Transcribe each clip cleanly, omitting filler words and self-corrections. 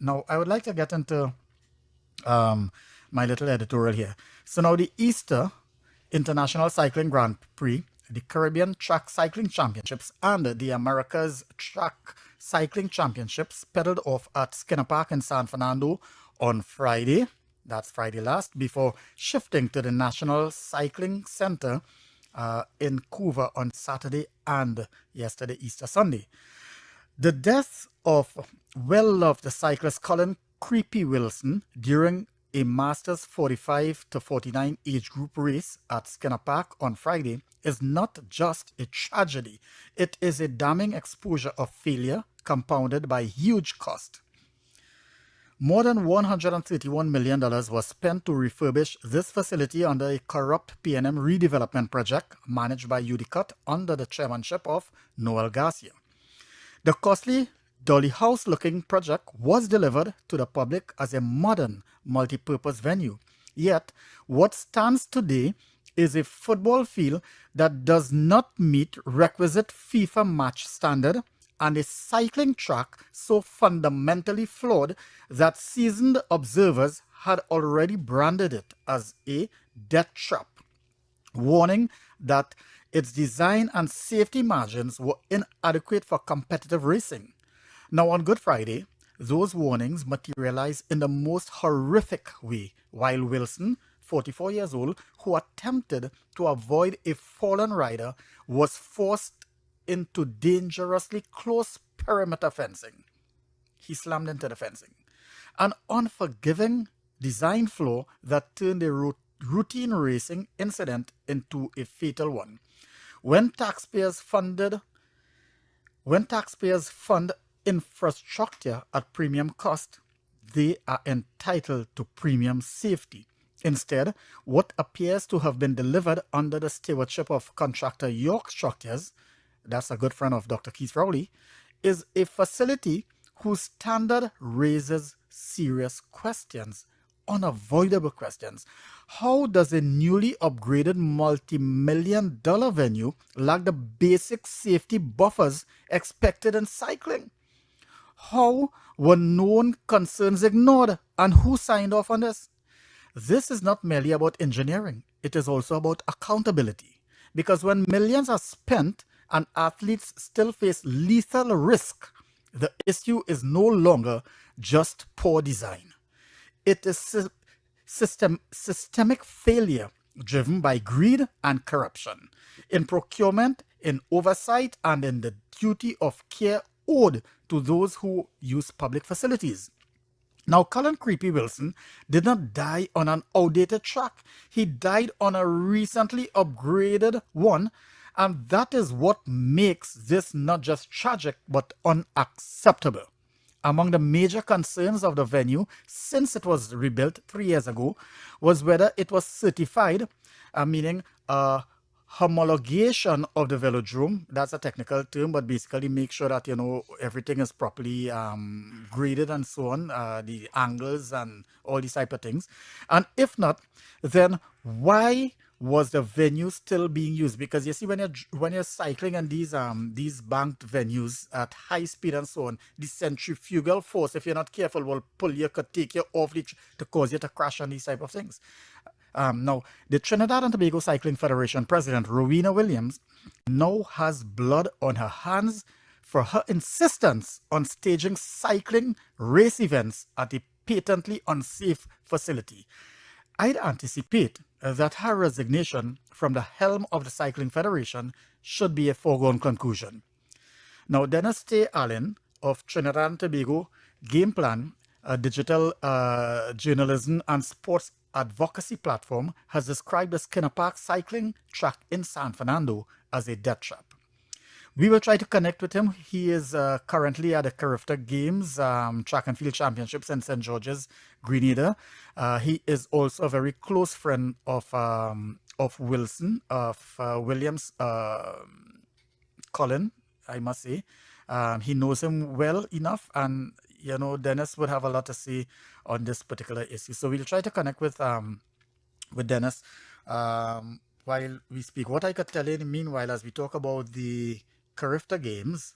Now, I would like to get into um, my little editorial here. So now the Easter International Cycling Grand Prix, the Caribbean Track Cycling Championships, and the Americas Track Cycling Championships pedaled off at Skinner Park in San Fernando on Friday. That's Friday last, before shifting to the National Cycling Center in Couva on Saturday and yesterday, Easter Sunday. The death of well-loved cyclist Collin "Creepy" Wilson during a Masters 45 to 49 age group race at Skinner Park on Friday is not just a tragedy. It is a damning exposure of failure compounded by huge cost. More than $131 million was spent to refurbish this facility under a corrupt PNM redevelopment project managed by UDCUT under the chairmanship of Noel Garcia. The costly dolly house-looking project was delivered to the public as a modern multi-purpose venue. Yet, what stands today is a football field that does not meet requisite FIFA match standard and a cycling track so fundamentally flawed that seasoned observers had already branded it as a death trap, warning that its design and safety margins were inadequate for competitive racing. Now, on Good Friday, those warnings materialized in the most horrific way while Wilson, 44 years old, who attempted to avoid a fallen rider, was forced into dangerously close perimeter fencing. He slammed into the fencing. An unforgiving design flaw that turned a routine racing incident into a fatal one. When taxpayers fund infrastructure at premium cost, they are entitled to premium safety. Instead, what appears to have been delivered under the stewardship of contractor York Structures, that's a good friend of Dr. Keith Rowley, is a facility whose standard raises serious questions, unavoidable questions. How does a newly upgraded multi-million-dollar venue lack the basic safety buffers expected in cycling? How were known concerns ignored, and who signed off on this? This is not merely about engineering. It is also about accountability. Because when millions are spent and athletes still face lethal risk, the issue is no longer just poor design. It is systemic failure driven by greed and corruption in procurement, in oversight, and in the duty of care owed to those who use public facilities. Now, Collin "Creepy" Wilson did not die on an outdated track. He died on a recently upgraded one, and that is what makes this not just tragic, but unacceptable. Among the major concerns of the venue since it was rebuilt 3 years ago was whether it was certified, meaning homologation of the velodrome. That's a technical term, but basically make sure that everything is properly graded and so on, the angles and all these type of things. And if not, then why was the venue still being used? Because you see, when you're cycling in these banked venues at high speed and so on, the centrifugal force, if you're not careful, will pull you, could take you off to cause you to crash on these type of things. Now, the Trinidad and Tobago Cycling Federation president, Rowena Williams, now has blood on her hands for her insistence on staging cycling race events at a patently unsafe facility. I'd anticipate that her resignation from the helm of the Cycling Federation should be a foregone conclusion. Now, Dennis T. Allen of Trinidad and Tobago Game Plan, a digital journalism and sports advocacy platform, has described the Skinner Park cycling track in San Fernando as a death trap. We will try to connect with him. He is currently at the Carifta Games Track and Field Championships in St. George's, Grenada. He is also a very close friend of Wilson, of Williams, Collin, I must say. He knows him well enough, and Dennis would have a lot to say on this particular issue. So we'll try to connect with Dennis while we speak. What I could tell you, meanwhile, as we talk about the Carifta Games,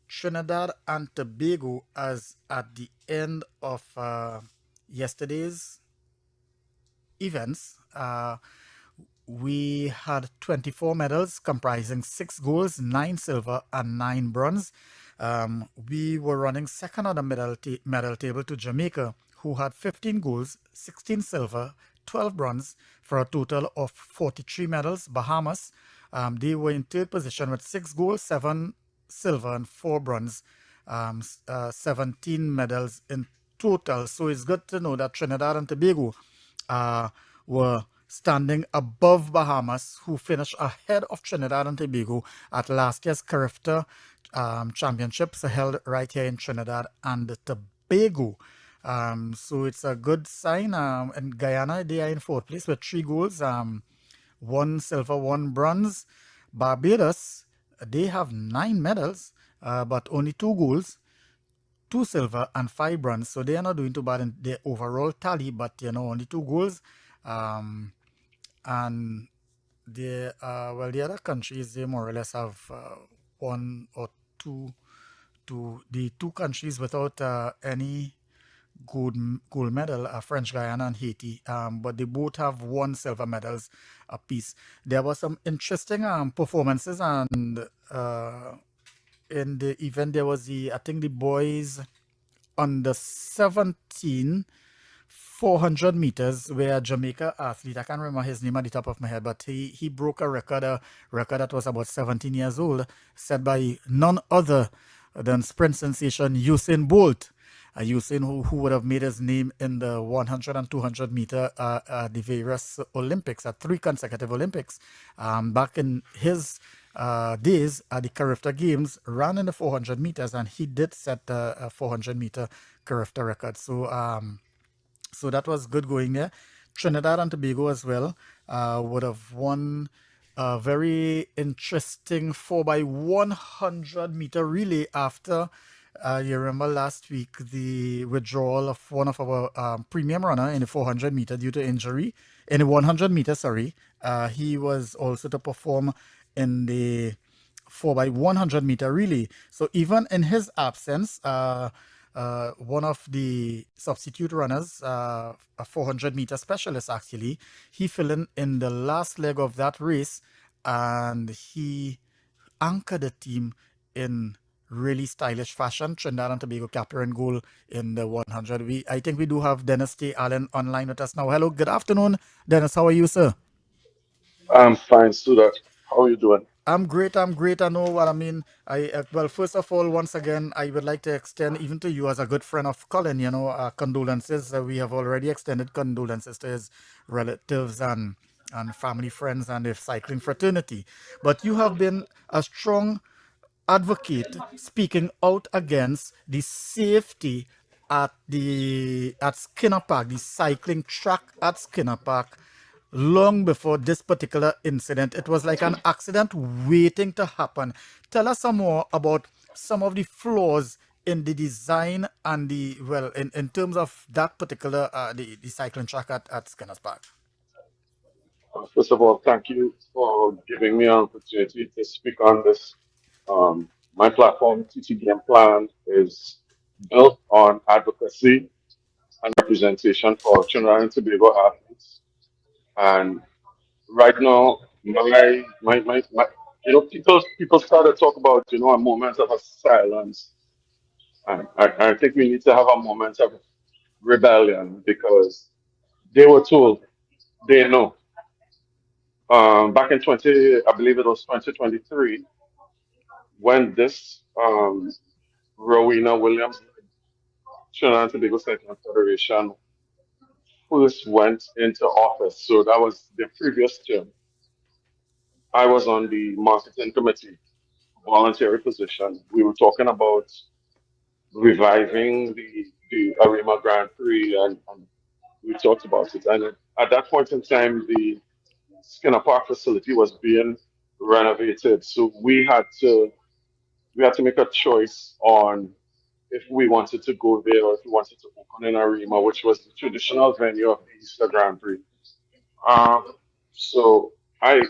Trinidad and Tobago, as at the end of yesterday's events, we had 24 medals comprising 6 golds, 9 silver, and 9 bronze. We were running second on the medal table to Jamaica, who had 15 golds, 16 silver, 12 bronze, for a total of 43 medals. Bahamas, they were in third position with 6 golds, 7 silver, and 4 bronze, 17 medals in total. So it's good to know that Trinidad and Tobago uh, were standing above Bahamas, who finished ahead of Trinidad and Tobago at last year's Carifta Championships held right here in Trinidad and Tobago. So it's a good sign. In Guyana, they are in fourth place with 3 golds, 1 silver, 1 bronze. Barbados, they have 9 medals, but only 2 golds, 2 silver, and 5 bronze. So they are not doing too bad in their overall tally, but only 2 goals. Um, and the other countries, they more or less have one or two, the 2 countries without any gold medal, French Guyana and Haiti, but they both have 1 silver medals apiece. There were some interesting performances, and in the event there was I think the boys under 17 400 meters, where Jamaica athlete, I can't remember his name at the top of my head, but he broke a record that was about 17 years old, set by none other than sprint sensation Usain Bolt. Usain, who would have made his name in the 100 and 200 meter the various Olympics, at 3 consecutive Olympics. Back in his days at the Carifta Games, ran in the 400 meters, and he did set a 400 meter Carifta record. So that was good going there. Trinidad and Tobago as well would have won a very interesting 4 by 100 meter relay after, you remember last week, the withdrawal of one of our premium runner in the 400 meter due to injury. In the 100 meter, sorry. He was also to perform in the 4 by 100 meter relay. So even in his absence, one of the substitute runners, a 400 meter specialist actually, he fell in the last leg of that race, and he anchored the team in really stylish fashion. Trinidad and Tobago capturing goal in the 100. I think we do have Dennis T. Allen online with us now. Hello, good afternoon, Dennis. How are you, sir? I'm fine, Siewdath. How are you doing? I'm great. I'm great. I know what I mean. Well, first of all, once again, I would like to extend even to you as a good friend of Colin. Condolences. We have already extended condolences to his relatives and family, friends, and the cycling fraternity. But you have been a strong advocate speaking out against the safety at Skinner Park, the cycling track at Skinner Park, long before this particular incident. It was like an accident waiting to happen. Tell us some more about some of the flaws in the design and in terms of that particular the cycling track at Skinner's Park. First of all, thank you for giving me an opportunity to speak on this. My platform, TT Game Plan, is built on advocacy and representation for Trinidad and Tobago athletes. And right now, my people start to talk about, a moment of a silence. And I think we need to have a moment of rebellion because they were told they know. Back in 20, I believe it was 2023, when this Rowena Williams Trinidad and Tobago Cycling Federation first went into office. So that was the previous term. I was on the marketing committee, voluntary position. We were talking about reviving the Arima Grand Prix, and we talked about it. And at that point in time, the Skinner Park facility was being renovated. So we had to make a choice on if we wanted to go there or if we wanted to open in Arima, which was the traditional venue of the Easter Grand Prix. So I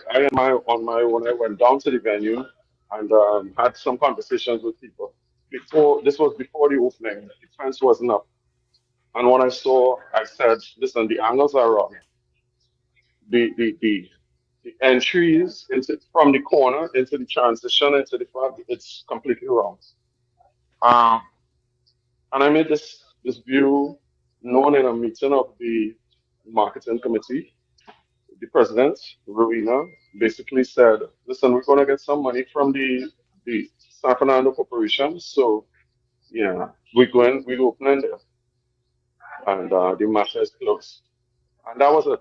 on my own, I went down to the venue and had some conversations with people. before this was before the opening. The fence wasn't up. And when I saw, I said, listen, the angles are wrong. The entries into from the corner into the transition into the front, it's completely wrong. Um, and I made this view known in a meeting of the marketing committee. The president, Rowena, basically said, listen, we're gonna get some money from the San Fernando Corporation. So yeah, we're opening there. And the matter is closed. And that was it.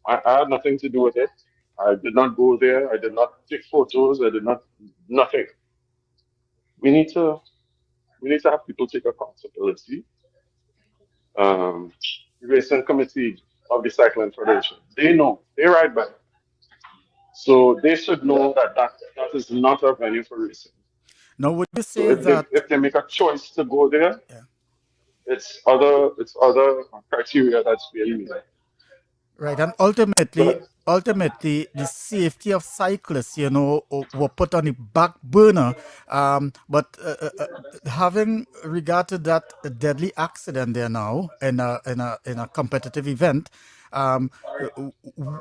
I had nothing to do with it. I did not go there. I did not take photos. I did not nothing. We need to we need to have people take accountability. Um, the racing committee of the cycling federation, they know they ride back, so they should know that is not a venue for racing. Now, would you So say that? if they make a choice to go there, Yeah. it's other criteria that's being met. Right, and But ultimately, the safety of cyclists, were put on the back burner. But having regard to that deadly accident there now in a competitive event,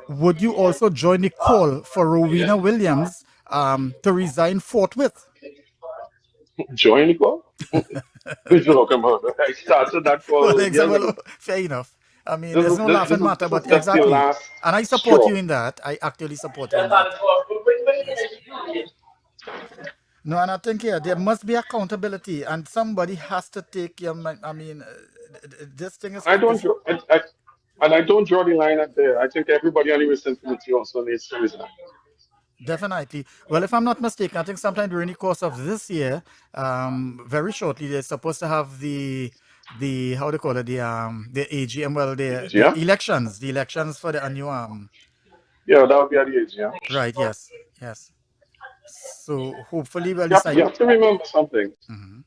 would you also join the call for Rowena Williams to resign forthwith? join the call. We're talking about. I started that Well, call years well, ago. fair enough. I mean, This it's is no this, laughing this is matter, this is but just the exactly. last And I support straw. you in that. I actually support you in that. Yes. No, and I think, yeah, there must be accountability, and somebody has to take your. I mean, this thing And I don't is draw. And I don't draw the line at there. I think everybody on the Western community also needs to resign. definitely. Well, if I'm not mistaken, I think sometime during the course of this year, very shortly, they're supposed to have the how do you call it, the AGM, well, the Yeah, elections for the new yeah, that would be at the age. Yeah, right. Yes, yes. So hopefully, well, you decide. have to remember something. Hmm.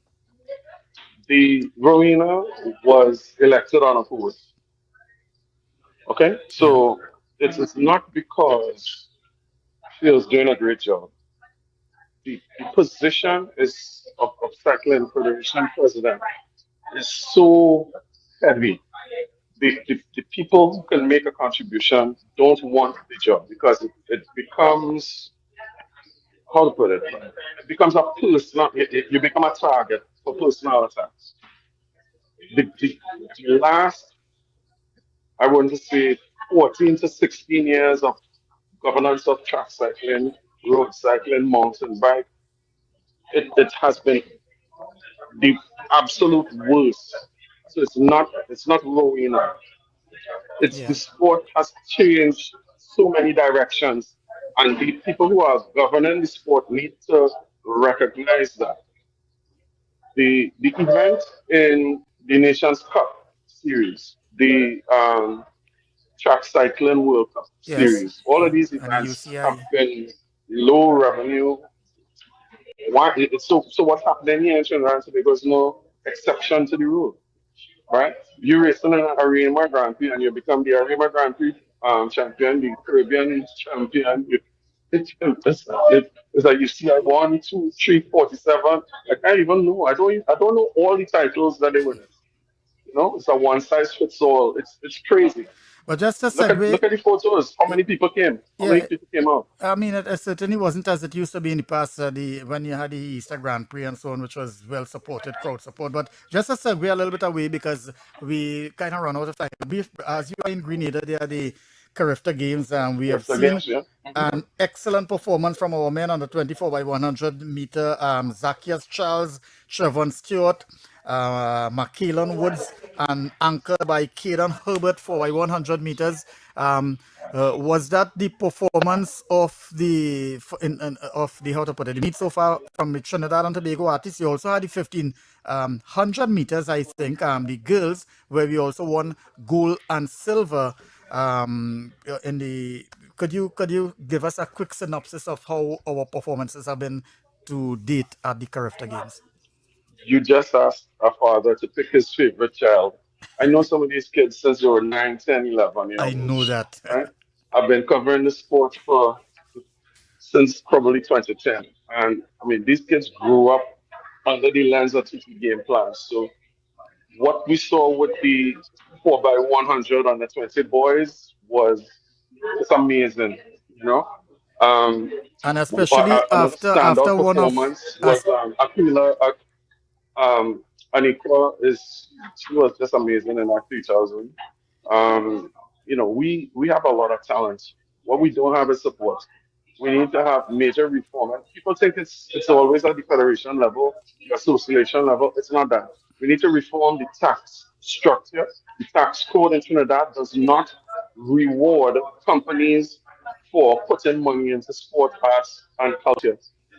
The Rowena was elected on a vote. Okay, Yeah, so it's not because she was doing a great job. The position is of cycling federation president is so heavy. The people who can make a contribution don't want the job because it becomes, how to put it becomes a personal, you become a target for personal attacks. The last, I want to say, 14 to 16 years of governance of track cycling, road cycling, mountain bike, it has been the absolute worst. So it's not rowing. It's the yeah, sport has changed so many directions, and the people who are governing the sport need to recognize that. The event in the Nations Cup series, the track cycling World Cup yes, series, all of yeah. these And the events have UCI. been low revenue. Why? So what's happening here in Trinidad and Tobago is no exception to the rule, right? You're racing in an Arima Grand Prix and you become the Arima Grand Prix champion, the Caribbean champion. It's like you see, I 1, 2, 3, 47. I can't even know. I don't know all the titles that they win. It's a one size fits all. It's crazy. But just a Look at segue, look at the photos. How many people came? How many yeah, people came out? I mean, it certainly wasn't as it used to be in the past, when you had the Easter Grand Prix and so on, which was well supported, crowd support. But just a segue a little bit away because we kind of run out of time. As you are in Grenada, there are the Carifta Games, and we have After seen games, yeah. an excellent performance from our men on the 24 by 100 meter. Zacchaeus Charles, Trevon Stewart, McKeelan Woods, and anchored by Caden Herbert for by 100 meters. Was that the performance of the how to put it, the meet so far from the Trinidad and Tobago artists? You also had the 1500 meters, I think, the girls, where we also won gold and silver. In the could you give us a quick synopsis of how our performances have been to date at the Carifta Games? You just asked a father to pick his favorite child. I know some of these kids since they were 9, 10, 11 years I old, know that. right? I've been covering the sport for since probably 2010. And I mean, these kids grew up. under the lens of TT game plans. So what we saw with the 4x100 on the 20 boys was it's amazing, you know. Um, And especially Another after standout one of performance was us. Aquila. Anikwa is she was just amazing in that 3000. Um, we have a lot of talent. What we don't have is support. We need to have major reform. And people think it's always at the federation level, the association level. It's not that. We need to reform the tax structure. The tax code in Trinidad does not reward companies for putting money into sport, arts, and culture.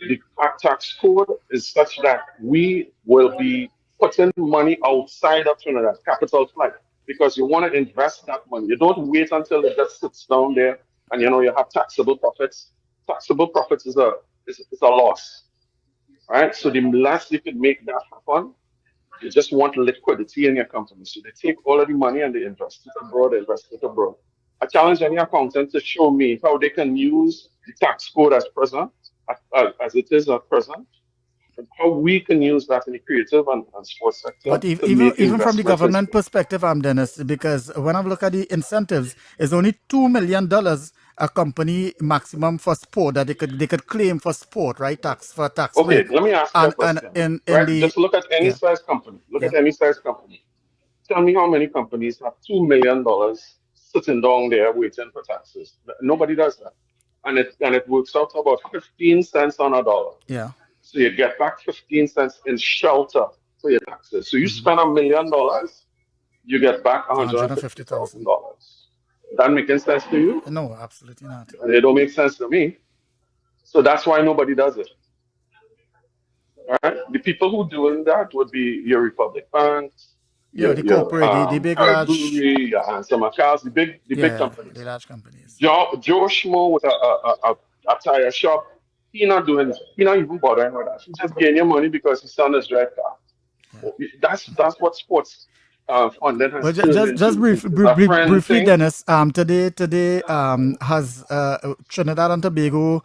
The tax code is such that we will be putting money outside of Trinidad, capital flight, because you want to invest that money. You don't wait until it just sits down there and you have taxable profits. Taxable profits is a loss, right? So the less you can make that happen, you just want liquidity in your company. So they take all of the money and they invest it abroad, invest it abroad. I challenge any accountant to show me how they can use the tax code as present, as it is at present, and how we can use that in the creative and sports sector But to even make even from the investments in government sport. perspective, I'm Dennis, because when I look at the incentives, it's only $2 million a company maximum for sport that they could claim for sport, right? Tax Okay, break, let me ask you a and question, in right? the Just look at any yeah, size company. Look yeah. at any size company. Tell me how many companies have $2 million sitting down there waiting for taxes. Nobody does that. And it works out to about 15 cents on a dollar. Yeah. So you get back 15 cents in shelter for your taxes. So you spend $1 million, you get back $150,000. $150,000. That making sense to you? No, absolutely not. And it don't make sense to me. So that's why nobody does it. Right? The people who doing that would be your Republic Banks, Yeah, your the corporate, the big large, Caribou, your Ansem Accounts, the big yeah, the companies. large companies. Joe Schmo with a tire shop, he not even bothering with that. He just getting your money because his son is drive car. Yeah. That's what sports funding has Well, turned just into. It's a friend briefly, thing. Dennis. Today, has Trinidad and Tobago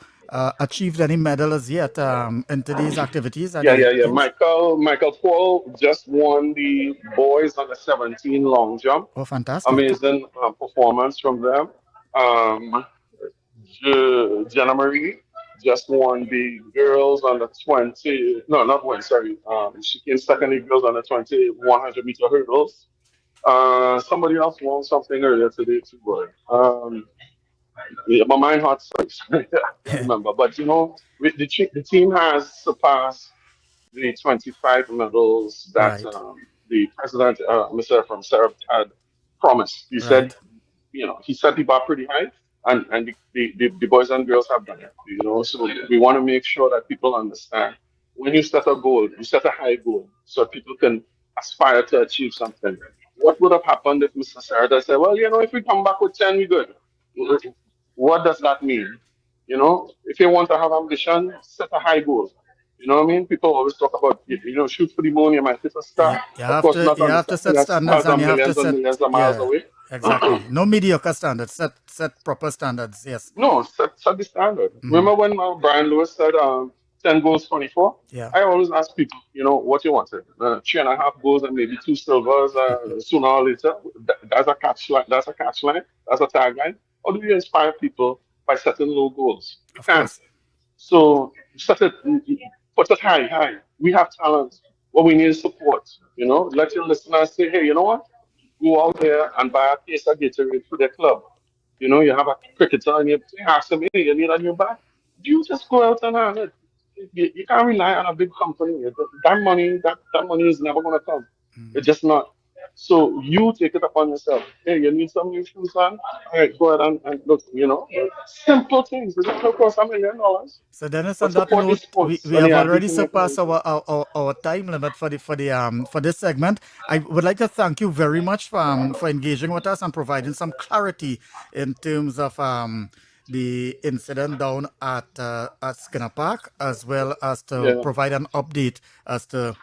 achieved any medals yet in today's activities at Yeah, the yeah, yeah. games? Michael Paul just won the boys under 17 long jump. Oh, fantastic! Amazing performance from them. Um, Jenna Marie just won the girls on the 20, no, not one, sorry. She came second in girls on the 20 100-meter hurdles. Somebody else won something earlier today too, boy. Yeah, my mind heart sucks. I can't remember. But the team has surpassed the 25 medals that Right, the president, Mr. from Serb, had promised. He said, right. he set the bar pretty high, and the boys and girls have done it. So we want to make sure that people understand when you set a goal, you set a high goal so people can aspire to achieve something. What would have happened if Mr. Sarada said, well, if we come back with 10, we good? What does that mean? If you want to have ambition, set a high goal. You know what I mean? People always talk about, shoot for the moon, you might hit a star. You Of have course, to not you have to understanding set that standards, stars and are you have to millions and set, millions of miles yeah, away. exactly. No mediocre standards. Set proper standards. Yes. No, set the standard. Hmm. Remember when Brian Lewis said 10 goals, 24? Yeah. I always ask people, what you wanted. 3.5 goals and maybe 2 silvers sooner or later. That's a catch line. That's a catch line. That's a tagline. How do you inspire people by setting low goals? You Of can't. course. So set it, put it high, high. We have talent. What we need is support. Let your listeners say, hey, you know what? Go out there and buy a case of Gatorade for their club. You have a cricketer and you ask them, hey, you need a new bat? You just go out and have it. You can't rely on a big company. That money is never going to come. It's just not. So you take it upon yourself. Hey, you need some new shoes on? All right, go ahead and look, simple things. It doesn't cost $1 million. So Dennis, on But that support the note, sports we and the have athletes already in your surpassed community. our time limit for this segment. I would like to thank you very much for engaging with us and providing some clarity in terms of the incident down at Skinner Park, as well as to Yeah. provide an update as to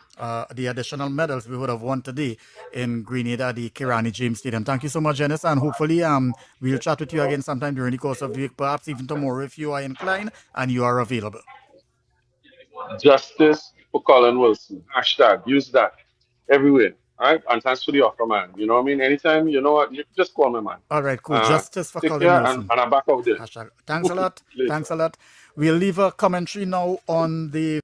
the additional medals we would have won today in Grenada, the Kirani James Stadium. Thank you so much, Janice, and hopefully we'll chat with you again sometime during the course of the week, perhaps even tomorrow if you are inclined and you are available. Justice for Collin Wilson. Hashtag, use that everywhere. All right. And thanks for the offer, man. You know what I mean? Anytime, you know what, you just call me, man. All right, cool. Justice for Take Collin care, Wilson. and I'm back out there. Hashtag. Thanks a lot. Later. Thanks a lot. We'll leave a commentary now on the